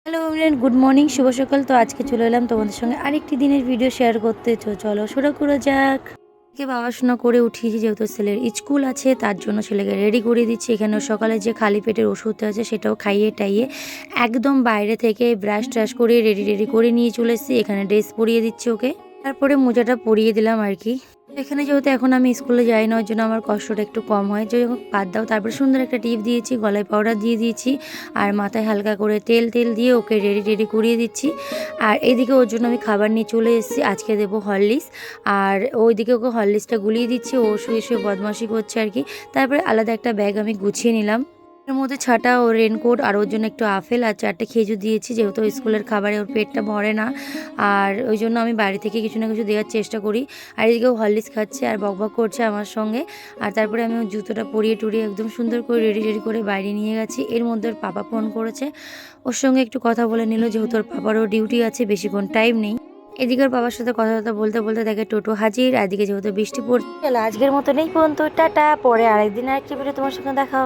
Hello everyone, good morning, শুভ সকাল। তো আজকে চলে এলাম তোমাদের সঙ্গে আরেকটি দিনের ভিডিও শেয়ার করতে। তো চলো শুরু করা যাক। কে বাবাসনা করে উঠিয়েছি, যেহেতু ছেলের স্কুল আছে তার জন্য ছেলেকে রেডি করে দিচ্ছি। এখানে সকালে যে খালি পেটের ওষুধ আছে সেটাও খাইয়ে টাইয়ে একদম বাইরে থেকে ব্রাশ ট্রাশ করে রেডি রেডি করে নিয়ে চলে এসেছি। এখানে ড্রেস পরিয়ে দিচ্ছি ওকে, তারপরে মোজাটা পরিয়ে দিলাম আর কি। এখানে যেহেতু এখন আমি স্কুলে যাই না, ওই জন্য আমার কষ্টটা একটু কম হয়। যাই হোক বাদ দাও। তারপরে সুন্দর একটা টিপ দিয়েছি, গলায় পাউডার দিয়ে দিয়েছি, আর মাথায় হালকা করে তেল তেল দিয়ে ওকে রেডি রেডি করিয়ে দিচ্ছি। আর এইদিকে ওর জন্য আমি খাবার নিয়ে চলে এসেছি। আজকে দেবো হরলিক্স, আর ওইদিকে ওকে হরলিক্সটা গুলিয়ে দিচ্ছি। ও শুয়ে শুয়ে বদমাশি করছে আর কি। তারপরে আলাদা একটা ব্যাগ আমি গুছিয়ে নিলাম, এর মধ্যে ছাতা ও রেনকোট আর ওর জন্য একটু আপেল আর 4টে খেজুর দিয়েছি, যেহেতু স্কুলের খাবারে ওর পেটটা ভরে না। আর ওই জন্য আমি বাড়ি থেকে কিছু না কিছু দেওয়ার চেষ্টা করি। আর এদিকেও হরলিক্স খাচ্ছে আর বকবক করছে আমার সঙ্গে। আর তারপরে আমি ওর জুতোটা পরিয়ে টুরিয়ে একদম সুন্দর করে রেডি রেডি করে বাইরে নিয়ে গেছি। এর মধ্যে ওর পাপা ফোন করেছে, ওর সঙ্গে একটু কথা বলে নিল, যেহেতু ওর পাপারও ডিউটি আছে, বেশিক্ষণ টাইম নেই। এদিকে ওর বাবার সাথে কথাবার্তা বলতে বলতে দেখে টোটো হাজির। আর এদিকে যেহেতু বৃষ্টি পড়ছে, চলো আজকের মতো নেই পর্যন্ত, টাটা। পরে আরেকদিন আরেকটি ভিডিও তোমার সঙ্গে দেখা হবে।